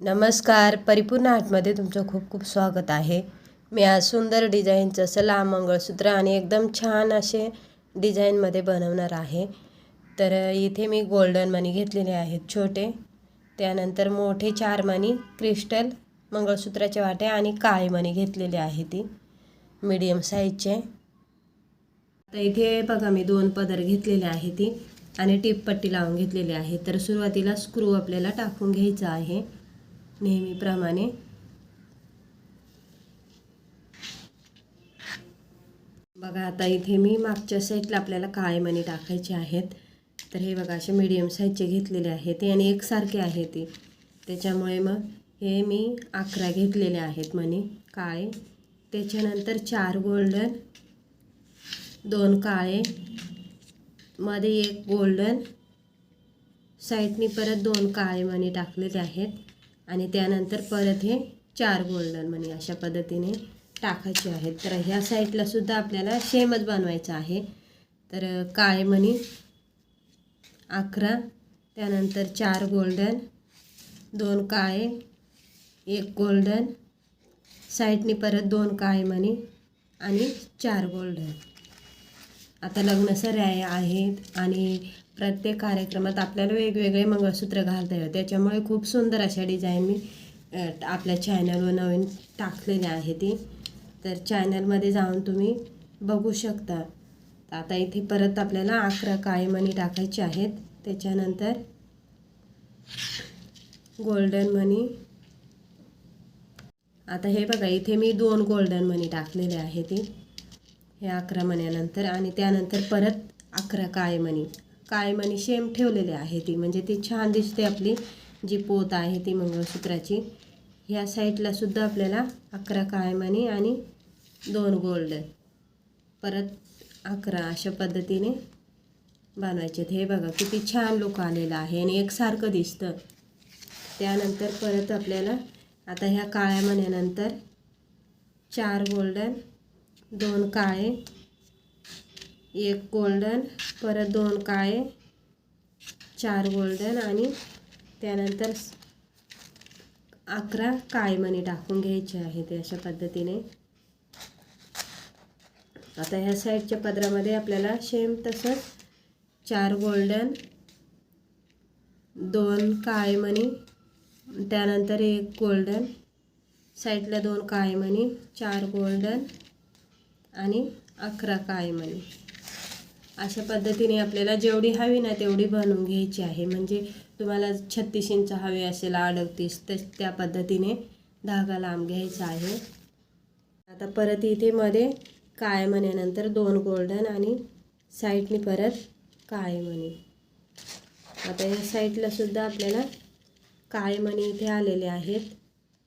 नमस्कार. परिपूर्ण आर्टमध्ये तुमचं खूप खूप स्वागत आहे. मी आज सुंदर डिझाईनचं असं लांब मंगळसूत्र आणि एकदम छान असे डिझाईनमध्ये बनवणार आहे. तर इथे मी गोल्डन मणी घेतलेले आहेत छोटे, त्यानंतर मोठे 4 मणी क्रिस्टल मंगळसूत्राचे वाटे आणि काळे मणी घेतलेले आहे ती मीडियम साईजचे. आता इथे बघा मी 2 पदर घेतलेले आहे ती आणि टिप पट्टी लावून घेतलेली आहे. तर सुरुवातीला स्क्रू आपल्याला टाकून घ्यायचा आहे नेहमीप्रमाणे. बघा आता इथे मी मागच्या साईडला आपल्याला काळे मणी टाकायचे आहेत. तर हे बघा असे मीडियम साईजचे घेतलेले आहेत आणि एकसारखे आहे ते, त्याच्यामुळे मग हे मी 11 घेतलेले आहेत मणी काळे. त्याच्यानंतर 4 गोल्डन, 2 काळे, मध्ये 1 गोल्डन, साईडनी परत 2 काळे मणी टाकलेले आहेत आणि त्यानंतर परत हे 4 गोल्डन मणी अशा पद्धतीने टाकायचे आहेत. तर ह्या साईडला सुद्धा आपल्याला सेमच बनवायचं आहे. तर काळे मणी 11, त्यानंतर 4 गोल्डन, 2 काळे, 1 गोल्डन, साईडनी परत 2 काळे मणी आणि 4 गोल्डन. आता लग्नसराई आहेत आणि प्रत्येक कार्यक्रमात आपल्याला वेगवेगळे मंगळसूत्र घालता येतात, त्याच्यामुळे खूप सुंदर अशा डिझाईन मी आपल्या चॅनलवर नवीन टाकलेले आहे ती. तर चॅनलमध्ये जाऊन तुम्ही बघू शकता. आता इथे परत आपल्याला 11 काळे मणी टाकायचे आहेत. त्याच्यानंतर गोल्डन मणी. आता हे बघा इथे मी 2 गोल्डन मणी टाकलेले आहे ती हे 11 मण्यानंतर आणि त्यानंतर परत 11 काळे मणी. काळे मणी सेम ठेवलेले आहे ती, म्हणजे ती छान दिसते आपली जी पोत आहे ती मंगळसूत्राची. ह्या साईडला सुद्धा आपल्याला 11 काळे मणी आणि 2 गोल्डन, परत 11 अशा पद्धतीने बनवायचे. हे बघा किती छान लुक आलेला आहे आणि एकसारखं दिसतं. त्यानंतर परत आपल्याला आता ह्या काळ्या मण्यानंतर 4 गोल्डन, 2 काळे, 1 गोल्डन, परत 2 काळे, 4 गोल्डन आणि त्यानंतर 11 काळे मणी टाकून घ्यायचे आहेत अशा पद्धतीने. आता ह्या साईडच्या पदरामध्ये आपल्याला सेम तसंच 4 गोल्डन, 2 काळे मणी, त्यानंतर 1 गोल्डन, साईडला 2 काळे मणी, 4 गोल्डन आणि 11 काळे मणी अशा पद्धतीने आपल्याला जेवढी हवी ना तेवढी बनवून घ्यायची आहे. म्हणजे तुम्हाला 36 इंच हवे असेल 38, तर त्या पद्धतीने धागा लांब घ्यायचा आहे. आता परत इथे मध्ये काळे मण्यानंतर 2 गोल्डन आणि साईडनी परत काळे मणी. आता या साईडला सुद्धा आपल्याला काळे मणी इथे आलेले आहेत.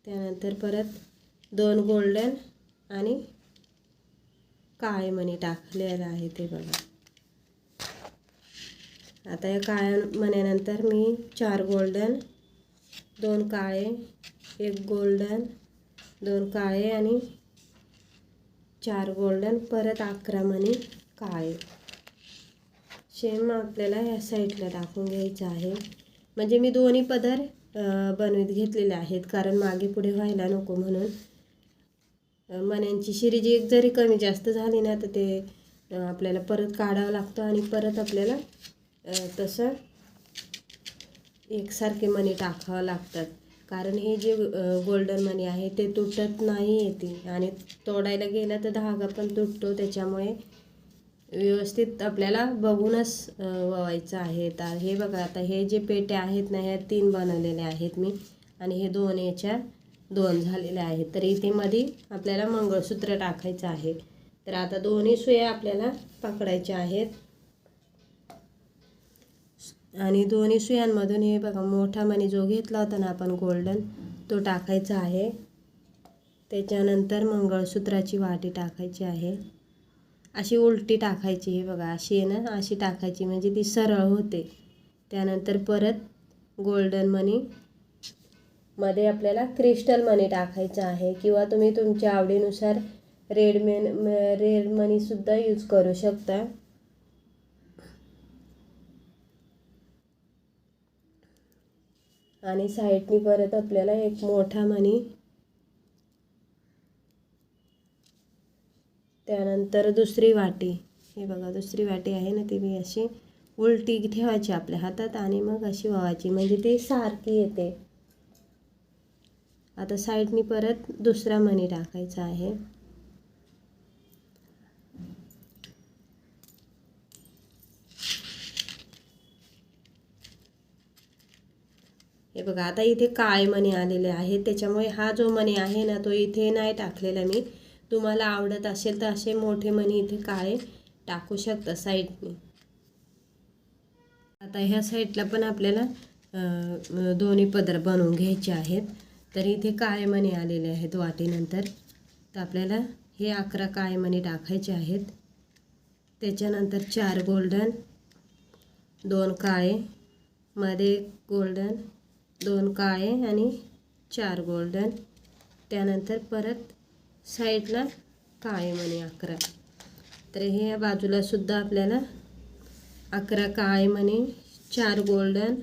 त्यानंतर परत 2 गोल्डन आणि काळे मणी टाकलेले आहे ते बघा. आता या काळ्या मण्यानंतर मी 4 गोल्डन, 2 काळे, 1 गोल्डन, 2 काळे आणि 4 गोल्डन, परत 11 मणी काळे सेम आपल्याला ह्या साईडला टाकून घ्यायचं आहे. म्हणजे मी दोन्ही पदर बनवीत घेतलेले आहेत, कारण मागे पुढे व्हायला नको म्हणून. मण्यांची शिरी जी एक जरी कमी जास्त झाली ना तर ते आपल्याला परत काढावं लागतं आणि परत आपल्याला तसं एकसारखे मणी टाकावं लागतात, कारण हे जे गोल्डन मणी आहे ते तुटत नाही येते आणि तोडायला गेलं तर धागा पण तुटतो. त्याच्यामुळे व्यवस्थित आपल्याला बघूनच ववायचं आहे. तर हे बघा आता हे जे पेट्या आहेत ना ह्या 3 बनवलेल्या आहेत मी आणि हे 2 याच्या 2 झालेल्या आहेत. तर इथे मध्ये आपल्याला मंगळसूत्र टाकायचं आहे. तर आता दोन्ही सुया आपल्याला पकडायच्या आहेत आणि दोन्ही सुयांमधून हे बघा मोठा मणी जो घेतला होता ना आपण गोल्डन तो टाकायचा आहे. त्याच्यानंतर मंगळसूत्राची वाटी टाकायची आहे. अशी उलटी टाकायची. हे बघा अशी आहे ना, अशी टाकायची म्हणजे ती सरळ होते. त्यानंतर परत गोल्डन मणी मध्ये आपल्याला क्रिस्टल मणी टाकायचं आहे, किंवा तुम्ही तुमच्या आवडीनुसार रेड मणी सुद्धा यूज करू शकता. आणि साईडनी परत आपल्याला एक मोठा मणी, त्यानंतर दुसरी वाटी, हे बघा दुसरी वाटी आहे ना ती मी अशी उलटी ठेवायची आपल्या हातात आणि मग अशी वळवायची म्हणजे ती सारखी येते. आता साईडनी परत दुसरा मणी टाकायचा आहे. हे बघा आता इथे काळे मणी आलेले आहेत, त्याच्यामुळे हा जो मणी आहे ना तो इथे नाही टाकलेला मी. तुम्हाला आवडत असेल तर असे मोठे मणी इथे काळे टाकू शकता साईडने. आता ह्या साईडला पण आपल्याला दोन्ही पदर बनवून घ्यायचे आहेत. तर इथे काळे मणी आलेले आहेत वाटीनंतर, तर आपल्याला हे 11 काळे मणी टाकायचे आहेत. त्याच्यानंतर 4 गोल्डन, 2 काळे, मध्ये गोल्डन, 2 काळे आणि 4 गोल्डन, त्यानंतर परत साईडला काळे मणी 11. तर हे या बाजूला सुद्धा आपल्याला 11 काळे मणी, 4 गोल्डन,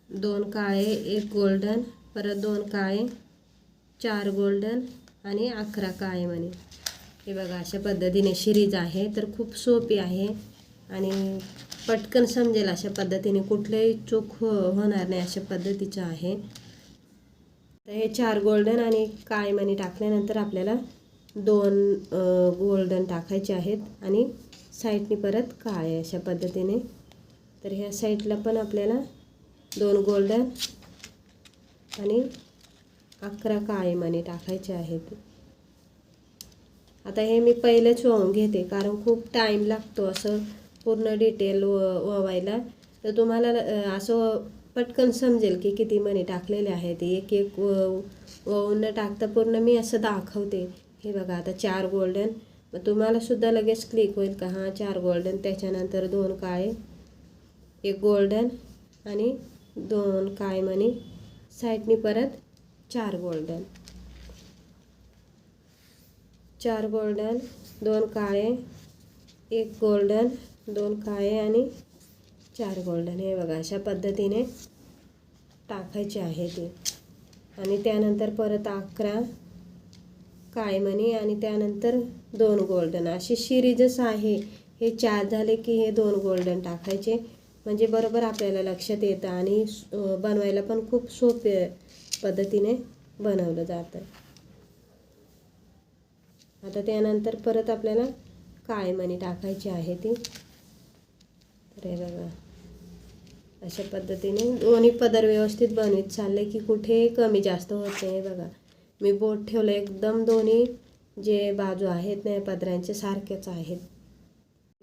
2 काळे, 1 गोल्डन, परत 2 काळे, 4 गोल्डन आणि 11 काळे मणी. हे बघा अशा पद्धतीने सिरीज आहे. तर खूप सोपी आहे आणि पटकन समजेल अशा पद्धतीने, कुठलेही चूक होणार नाही अशा पद्धतीचं आहे. तर हे 4 गोल्डन आणि काळे मणी टाकल्यानंतर आपल्याला 2 गोल्डन टाकायचे आहेत आणि साईडनी परत काळे अशा पद्धतीने. तर ह्या साईडला पण आपल्याला 2 गोल्डन आणि 11 काळे मणी टाकायचे आहेत. आता हे मी पहिलेच वळून घेते कारण खूप टाईम लागतो असं पूर्ण डिटेल वळवायला. तर तुम्हाला असं पटकन समजेल की किती मणी टाकलेले आहेत. एक एक वळवून न टाकता पूर्ण मी असं दाखवते. हे बघा आता 4 गोल्डन, मग तुम्हाला सुद्धा लगेच क्लिक होईल का हां 4 गोल्डन, त्याच्यानंतर 2 काळे, 1 गोल्डन आणि 2 काळे मणी, साईडनी परत 4 गोल्डन, 4 गोल्डन, 2 काळे, 1 गोल्डन, 2 काळे आणि 4 गोल्डन. हे बघा अशा पद्धतीने टाकायचे आहे ते. आणि त्यानंतर परत 11 काळे मणी आणि त्यानंतर 2 गोल्डन. अशी सिरीजच आहे. हे 4 झाले की हे 2 गोल्डन टाकायचे म्हणजे बरोबर आपल्याला लक्षात येतं आणि बनवायला पण खूप सोपे पद्धतीने बनवलं जातं. आता त्यानंतर परत आपल्याला काळे मणी टाकायचे आहे ती. तर हे बघा अशा पद्धतीने दोन्ही पदर व्यवस्थित बनवीत चालले की कुठे कमी जास्त होत नाही. बघा मी बोट ठेवलं, एकदम दोन्ही जे बाजू आहेत ना पदरांचे सारखेच आहेत.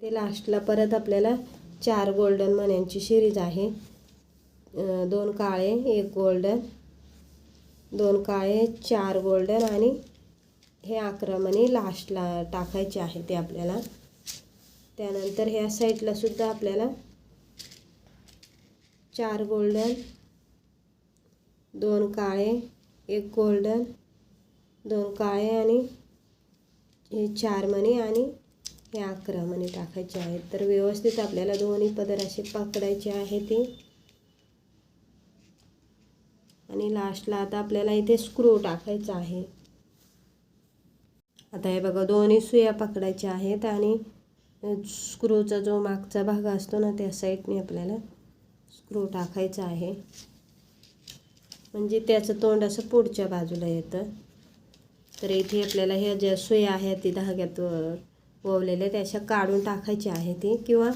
ते लास्टला परत आपल्याला 4 गोल्डन मण्यांची सिरीज आहे. 2 काळे, 1 गोल्डन, 2 काळे, 4 गोल्डन आणि हे 11 मणी लास्टला टाकायचे आहे ते आपल्याला. त्यानंतर ह्या साईडला सुद्धा आपल्याला 4 गोल्डन, 2 काळे, 1 गोल्डन, 2 काळे आणि हे 4 मणी आणि हे 11 मणी टाकायचे आहेत. तर व्यवस्थित आपल्याला दोन्ही पदर असे पकडायचे आहे ते. आणि लास्टला आता आपल्याला इथे स्क्रू टाकायचा आहे. आता हे बघा दोन्ही सुया पकडायच्या आहेत आणि स्क्रूचा जो मागचा भाग असतो ना त्या साईडने आपल्याला स्क्रू टाकायचा आहे म्हणजे त्याचं तोंड असं पुढच्या बाजूला येतं. तर इथे आपल्याला ह्या ज्या सुया आहेत ती धाग्यात वळवलेल्या त्या अशा काढून टाकायची आहे ती किंवा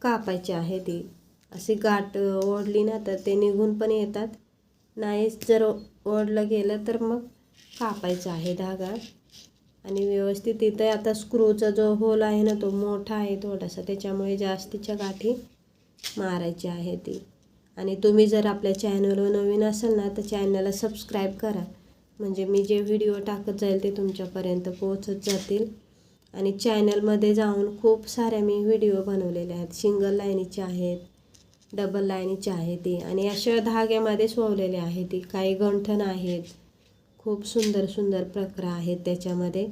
कापायची आहे ती. अशी गाठ ओढली ना तर ते निघून पण येतात, नाही जर ओढलं गेलं तर मग कापायचं आहे धागा. आणि व्यवस्थित इथे आता स्क्रूचा जो होल आहे ना तो मोठा आहे थोडासा, त्याच्यामुळे जास्तीच्या गाठी मारायची आहे ती. आणि तुम्ही जर आपल्या चॅनलवर नवीन असाल ना तर चॅनलला सबस्क्राईब करा म्हणजे मी जे व्हिडिओ टाकत जाईल ते तुमच्यापर्यंत पोहोचत जातील. आणि चॅनलमध्ये जाऊन खूप साऱ्या मी व्हिडिओ बनवलेले आहेत. सिंगल लाईनीचे आहेत, डबल लाईनीचे आहे ती आणि अशा धाग्यामध्ये सोवलेले आहे ती. काही गंठण आहेत, खूप सुंदर सुंदर प्रकार आहेत त्याच्यामध्ये.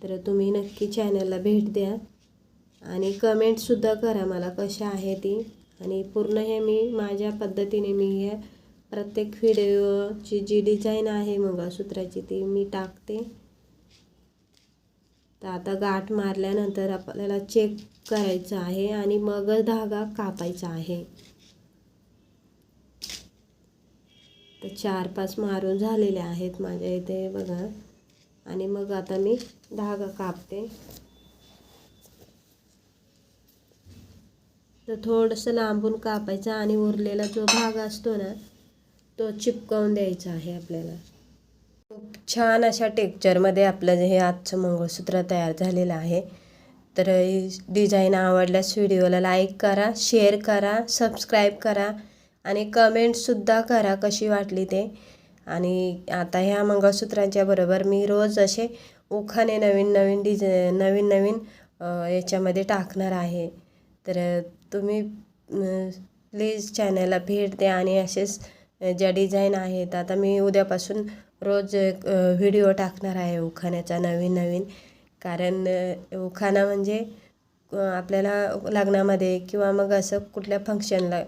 तर तुम्ही नक्की चॅनलला भेट द्या आणि कमेंटसुद्धा करा मला कशा आहे ती. आणि पूर्ण हे मी माझ्या पद्धतीने मी हे प्रत्येक व्हिडिओची जी डिझाईन आहे मंगळसूत्राची ती मी टाकते. तर आता गाठ मारल्यानंतर आपल्याला चेक करायचं आहे आणि मग धागा कापायचा आहे. तर 4-5 मारून झालेले आहेत माझ्या इथे बघा. आणि मग आता मी धागा कापते. तर थोडंसं लांबून कापायचं आणि उरलेला जो भाग असतो ना तो चिपकवून द्यायचा आहे आपल्याला. खूप छान अशा टेक्स्चरमध्ये आपलं हे आजचं मंगळसूत्र तयार झालेलं आहे. तर डिझाईन आवडल्यास व्हिडिओला लाईक करा, शेअर करा, सबस्क्राईब करा आणि कमेंटसुद्धा करा कशी वाटली ते. आणि आता ह्या मंगळसूत्रांच्या बरोबर मी रोज असे उखाणे नवीन नवीन याच्यामध्ये टाकणार आहे. तर तुम्ही प्लीज चॅनलला भेट द्या आणि असेच ज्या डिझाईन आहेत आता मी उद्यापासून रोज व्हिडिओ टाकणार आहे उखाण्याचा नवीन. कारण उखाणा म्हणजे आपल्याला लग्नामध्ये किंवा मग असं कुठल्या फंक्शनला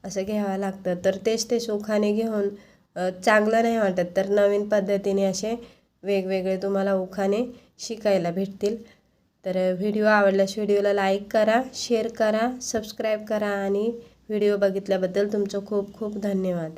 असं घ्यावं लागतं. तर तेच उखाणे घेऊन चांगलं नाही वाटत. तर नवीन पद्धतीने असे वेगवेगळे तुम्हाला उखाणे शिकायला भेटतील. तर व्हिडिओ आवडल्यास व्हिडिओला लाईक करा, शेअर करा, सबस्क्राईब करा आणि व्हिडिओ बघितल्याबद्दल तुमचं खूप खूप धन्यवाद.